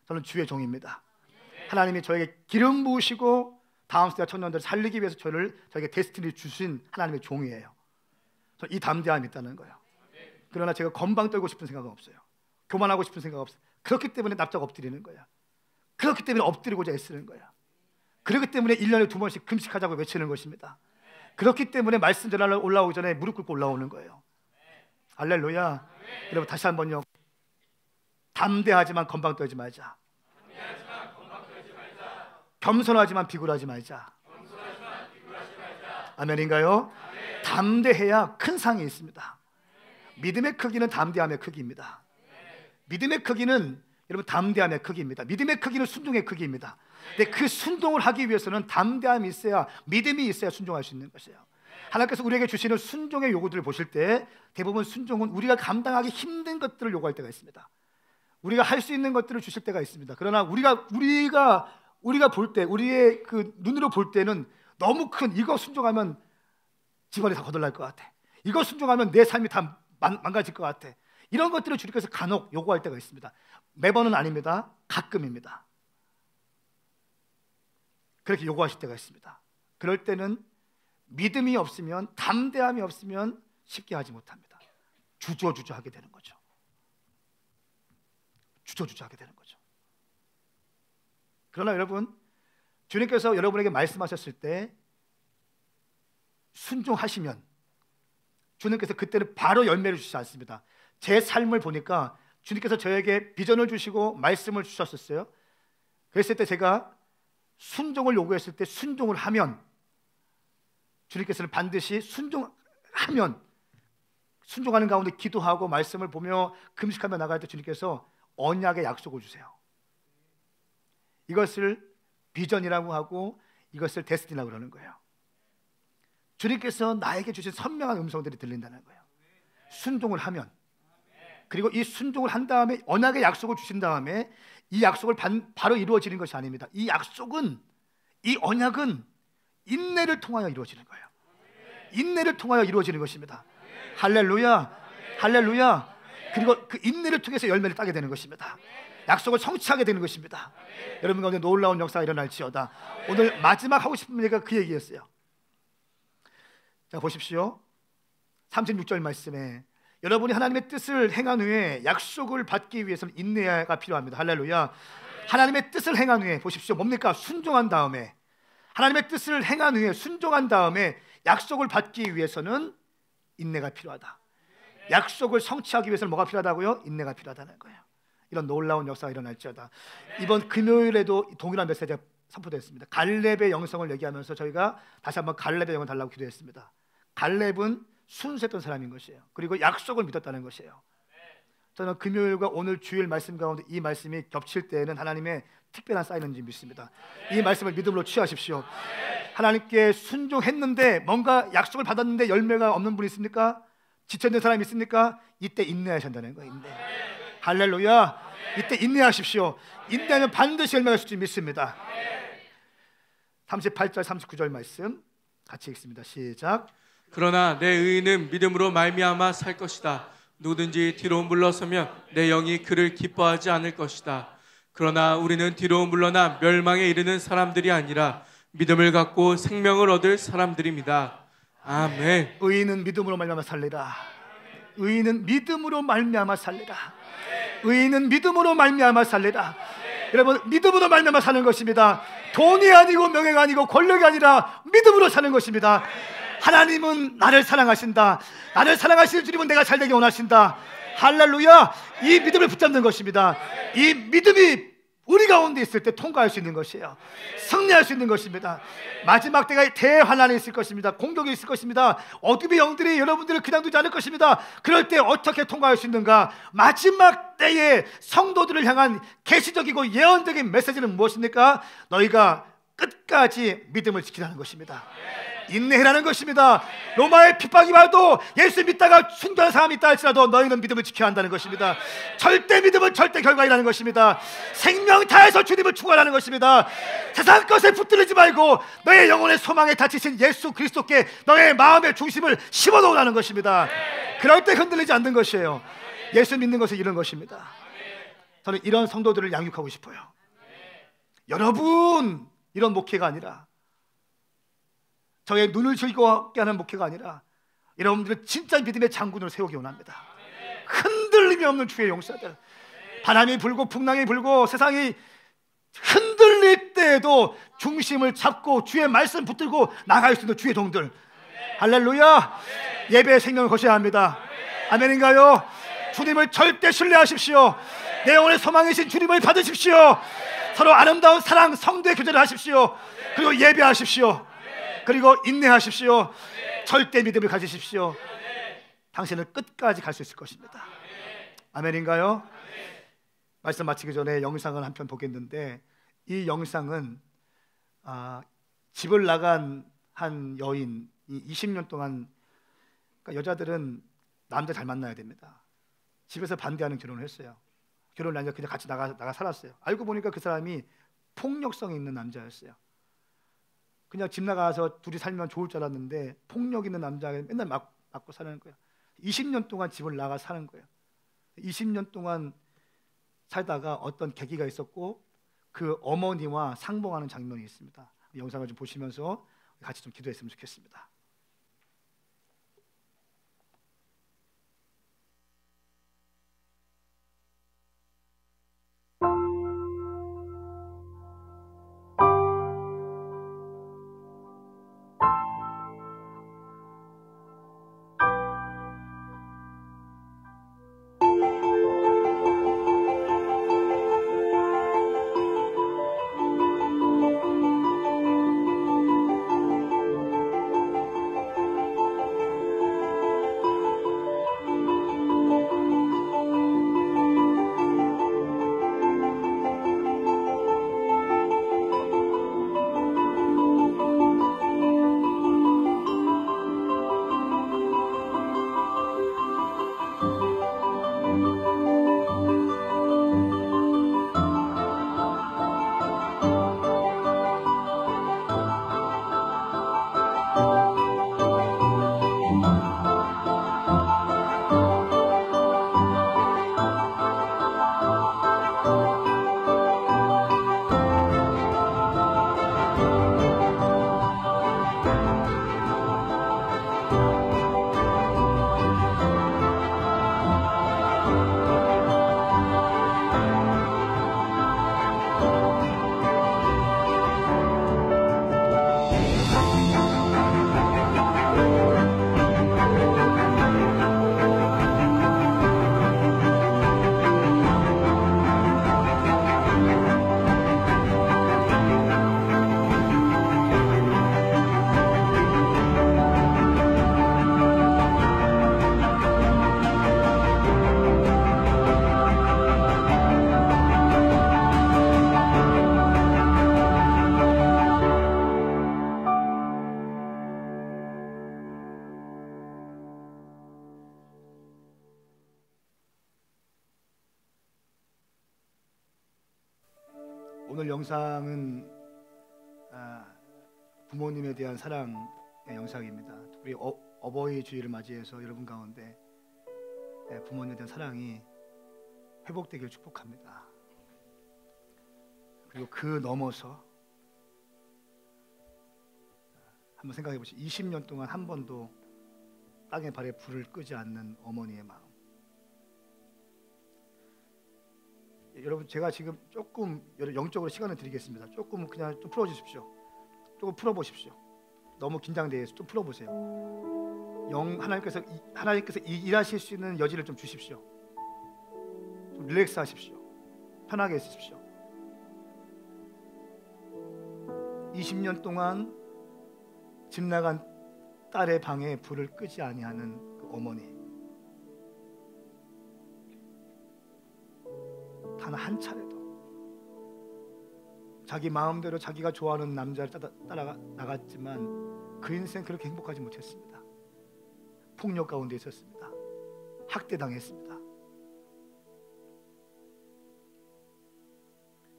[SPEAKER 1] 저는 주의 종입니다. 하나님이 저에게 기름 부으시고 다음 세대 청년들을 살리기 위해서 저에게 데스티니를 주신 하나님의 종이에요. 저는 이 담대함이 있다는 거예요. 그러나 제가 건방 떨고 싶은 생각은 없어요. 교만하고 싶은 생각 없어요. 그렇기 때문에 납작 엎드리는 거야. 그렇기 때문에 엎드리고자 애쓰는 거야. 그렇기 때문에 1년에 2번씩 금식하자고 외치는 것입니다. 그렇기 때문에 말씀 전하러 올라오기 전에 무릎 꿇고 올라오는 거예요. 할렐루야. 여러분, 다시 한번요. 담대하지만 건방 떨지 말자. 겸손하지만 비굴하지 말자. 아멘인가요? 담대해야 큰 상이 있습니다. 믿음의 크기는 담대함의 크기입니다. 믿음의 크기는 여러분 담대함의 크기입니다. 믿음의 크기는 순종의 크기입니다. 근데 그 순종을 하기 위해서는 담대함이 있어야, 믿음이 있어야 순종할 수 있는 것이에요. 하나님께서 우리에게 주시는 순종의 요구들을 보실 때 대부분 순종은 우리가 감당하기 힘든 것들을 요구할 때가 있습니다. 우리가 할 수 있는 것들을 주실 때가 있습니다. 그러나 우리가 볼 때, 우리의 그 눈으로 볼 때는 너무 큰, 이거 순종하면 집안이 다 거덜날 것 같아, 이거 순종하면 내 삶이 다 망가질 것 같아, 이런 것들을 주님께서 간혹 요구할 때가 있습니다. 매번은 아닙니다. 가끔입니다. 그렇게 요구하실 때가 있습니다. 그럴 때는 믿음이 없으면, 담대함이 없으면 쉽게 하지 못합니다. 주저주저하게 되는 거죠. 주저주저하게 되는 거죠. 그러나 여러분, 주님께서 여러분에게 말씀하셨을 때 순종하시면 주님께서 그때는 바로 열매를 주시지 않습니다. 제 삶을 보니까 주님께서 저에게 비전을 주시고 말씀을 주셨었어요. 그랬을 때 제가 순종을 요구했을 때 순종을 하면 주님께서는 반드시 순종하면, 순종하는 가운데 기도하고 말씀을 보며 금식하며 나갈 때 주님께서 언약의 약속을 주세요. 이것을 비전이라고 하고 이것을 데스티니라고 그러는 거예요. 주님께서 나에게 주신 선명한 음성들이 들린다는 거예요. 순종을 하면, 그리고 이 순종을 한 다음에 언약의 약속을 주신 다음에 이 약속을 바로 이루어지는 것이 아닙니다. 이 약속은, 이 언약은 인내를 통하여 이루어지는 거예요. 인내를 통하여 이루어지는 것입니다. 할렐루야, 할렐루야. 그리고 그 인내를 통해서 열매를 따게 되는 것입니다. 약속을 성취하게 되는 것입니다. 여러분 가운데 놀라운 역사가 일어날지어다. 오늘 마지막 하고 싶은 얘기가 그 얘기였어요. 자, 보십시오. 36절 말씀에 여러분이 하나님의 뜻을 행한 후에 약속을 받기 위해서는 인내가 필요합니다. 할렐루야. 하나님의 뜻을 행한 후에, 보십시오. 뭡니까? 순종한 다음에, 하나님의 뜻을 행한 후에 순종한 다음에 약속을 받기 위해서는 인내가 필요하다. 약속을 성취하기 위해서는 뭐가 필요하다고요? 인내가 필요하다는 거예요. 이런 놀라운 역사가 일어날지어다. 이번 금요일에도 동일한 메시지가 선포됐습니다. 갈렙의 영성을 얘기하면서 저희가 다시 한번 갈렙의 영을 달라고 기도했습니다. 갈렙은 순수했던 사람인 것이에요. 그리고 약속을 믿었다는 것이에요. 저는 금요일과 오늘 주일 말씀 가운데 이 말씀이 겹칠 때에는 하나님의 특별한 사인인지 믿습니다. 이 말씀을 믿음으로 취하십시오. 하나님께 순종했는데, 뭔가 약속을 받았는데 열매가 없는 분이 있습니까? 지쳐있는 사람이 있습니까? 이때 인내하셔야 한다는 거예요. 인내. 할렐루야. 이때 인내하십시오. 인내하면 반드시 열매가 있을 줄 믿습니다. 38절 39절 말씀 같이 읽습니다. 시작.
[SPEAKER 2] 그러나 내 의인은 믿음으로 말미암아 살 것이다. 누구든지 뒤로 물러서면 내 영이 그를 기뻐하지 않을 것이다. 그러나 우리는 뒤로 물러나 멸망에 이르는 사람들이 아니라 믿음을 갖고 생명을 얻을 사람들입니다. 아멘.
[SPEAKER 1] 의인은 믿음으로 말미암아 살리라. 의인은 믿음으로 말미암아 살리라. 의인은 믿음으로 말미암아 살리라. 여러분, 믿음으로 말미암아 사는 것입니다. 돈이 아니고 명예가 아니고 권력이 아니라 믿음으로 사는 것입니다. 하나님은 나를 사랑하신다. 나를 사랑하시는 주님은 내가 잘되게 원하신다. 할렐루야. 이 믿음을 붙잡는 것입니다. 이 믿음이 우리 가운데 있을 때 통과할 수 있는 것이에요. 승리할 수 있는 것입니다. 마지막 때가 대환란이 있을 것입니다. 공격이 있을 것입니다. 어둠의 영들이 여러분들을 그냥 두지 않을 것입니다. 그럴 때 어떻게 통과할 수 있는가? 마지막 때에 성도들을 향한 계시적이고 예언적인 메시지는 무엇입니까? 너희가 끝까지 믿음을 지키라는 것입니다. 인내해라는 것입니다. 로마의 핍박이 와도 예수 믿다가 순교한 사람이 있다 할지라도 너희는 믿음을 지켜야 한다는 것입니다. 절대 믿음은 절대 결과이라는 것입니다. 생명 다해서 주님을 추구하라는 것입니다. 세상 것에 붙들리지 말고 너의 영혼의 소망에 다치신 예수 그리스도께 너의 마음의 중심을 심어놓으라는 것입니다. 그럴 때 흔들리지 않는 것이에요. 예수 믿는 것은 이런 것입니다. 저는 이런 성도들을 양육하고 싶어요. 여러분, 이런 목회가 아니라, 저의 눈을 즐겁게 하는 목회가 아니라 여러분들은 진짜 믿음의 장군으로 세우기 원합니다. 흔들림이 없는 주의 용사들, 바람이 불고 풍랑이 불고 세상이 흔들릴 때에도 중심을 잡고 주의 말씀 붙들고 나갈 수 있는 주의 종들. 할렐루야. 예배의 생명을 거셔야 합니다. 아멘인가요? 주님을 절대 신뢰하십시오. 내 영혼의 소망이신 주님을 받으십시오. 서로 아름다운 사랑 성도의 교제를 하십시오. 그리고 예배하십시오. 그리고 인내하십시오. 절대 믿음을 가지십시오. 당신은 끝까지 갈 수 있을 것입니다. 아멘인가요? 말씀 마치기 전에 영상을 한 편 보겠는데, 이 영상은 집을 나간 한 여인이 20년 동안, 그러니까 여자들은 남자 잘 만나야 됩니다. 집에서 반대하는 결혼을 했어요. 결혼을 하니까 그냥 같이 나가 살았어요. 알고 보니까 그 사람이 폭력성이 있는 남자였어요. 그냥 집 나가서 둘이 살면 좋을 줄 알았는데 폭력 있는 남자가 맨날 맞고 사는 거예요. 20년 동안 집을 나가 사는 거예요. 20년 동안 살다가 어떤 계기가 있었고 그 어머니와 상봉하는 장면이 있습니다. 영상을 좀 보시면서 같이 좀 기도했으면 좋겠습니다. 오늘 영상은 부모님에 대한 사랑의 영상입니다. 우리 어버이 주일을 맞이해서 여러분 가운데 부모님에 대한 사랑이 회복되길 축복합니다. 그리고 그 넘어서 한번 생각해 보시죠. 20년 동안 한 번도 땅에 발에 불을 끄지 않는 어머니의 마음. 여러분, 제가 지금 조금 영적으로 시간을 드리겠습니다. 조금 그냥 좀 풀어주십시오. 조금 풀어보십시오. 너무 긴장돼서 좀 풀어보세요. 하나님께서 일하실 수 있는 여지를 좀 주십시오. 좀 릴렉스 하십시오. 편하게 있으십시오. 20년 동안 집 나간 딸의 방에 불을 끄지 아니하는 그 어머니, 단 한 차례도 자기 마음대로 자기가 좋아하는 남자를 따라 나갔지만 그 인생 그렇게 행복하지 못했습니다. 폭력 가운데 있었습니다. 학대당했습니다.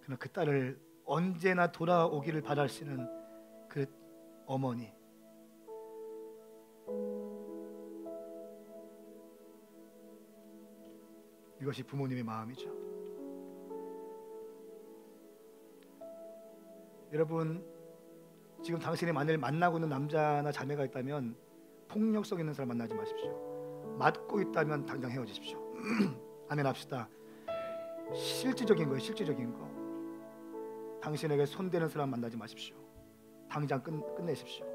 [SPEAKER 1] 그러나 그 딸을 언제나 돌아오기를 바라시는 그 어머니, 이것이 부모님의 마음이죠. 여러분, 지금 당신이 만일 만나고 있는 남자나 자매가 있다면 폭력성 있는 사람 만나지 마십시오. 맞고 있다면 당장 헤어지십시오. 아멘 합시다. 실질적인 거예요. 실질적인 거. 당신에게 손대는 사람 만나지 마십시오. 당장 끝내십시오.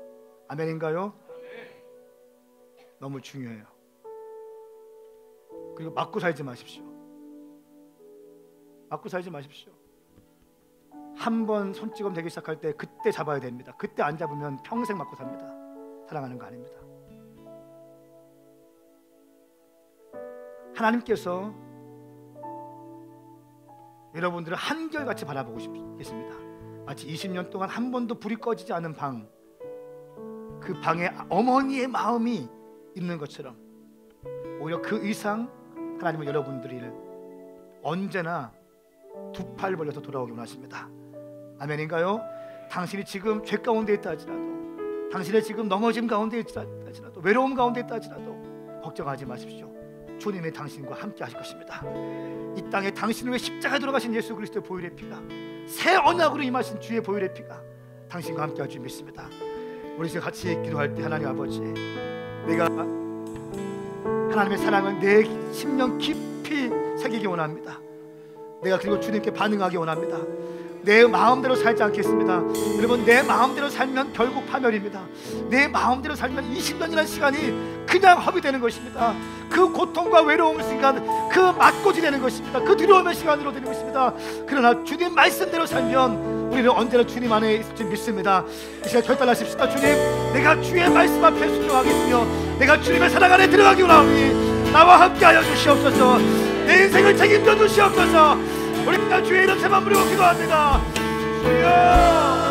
[SPEAKER 1] 아멘인가요? 너무 중요해요. 그리고 맞고 살지 마십시오. 맞고 살지 마십시오. 한 번 손찌검 되기 시작할 때 그때 잡아야 됩니다. 그때 안 잡으면 평생 맞고 삽니다. 사랑하는 거 아닙니다. 하나님께서 여러분들을 한결같이 바라보고 계십니다. 마치 20년 동안 한 번도 불이 꺼지지 않은 방, 그 방에 어머니의 마음이 있는 것처럼 오히려 그 이상 하나님은 여러분들을 언제나 두 팔 벌려서 돌아오기 원하십니다. 아멘인가요? 당신이 지금 죄 가운데 있다 할지라도, 당신의 지금 넘어짐 가운데 있다 할지라도, 외로움 가운데 있다 할지라도 걱정하지 마십시오. 주님이 당신과 함께 하실 것입니다. 이 땅에 당신을 위해 십자가에 돌아가신 예수 그리스도의 보혈의 피가, 새 언약으로 임하신 주의 보혈의 피가 당신과 함께 할 줄 믿습니다. 우리 이제 같이 기도할 때, 하나님 아버지, 내가 하나님의 사랑을 내 심령 깊이 새기기 원합니다. 내가 그리고 주님께 반응하기 원합니다. 내 마음대로 살지 않겠습니다. 여러분, 내 마음대로 살면 결국 파멸입니다. 내 마음대로 살면 20년이라는 시간이 그냥 허비되는 것입니다. 그 고통과 외로움 시간, 그 맞고지 되는 것입니다. 그 두려움의 시간으로 되는 것입니다. 그러나 주님 말씀대로 살면 우리는 언제나 주님 안에 있을 줄 믿습니다. 이 시간 결단하십시다. 주님, 내가 주의 말씀 앞에 순종하겠으며 내가 주님의 사랑 안에 들어가기 원하오니 나와 함께하여 주시옵소서. 내 인생을 책임져 주시옵소서. 우리 주의 이름 세만 부르고 기도합니다. 주여.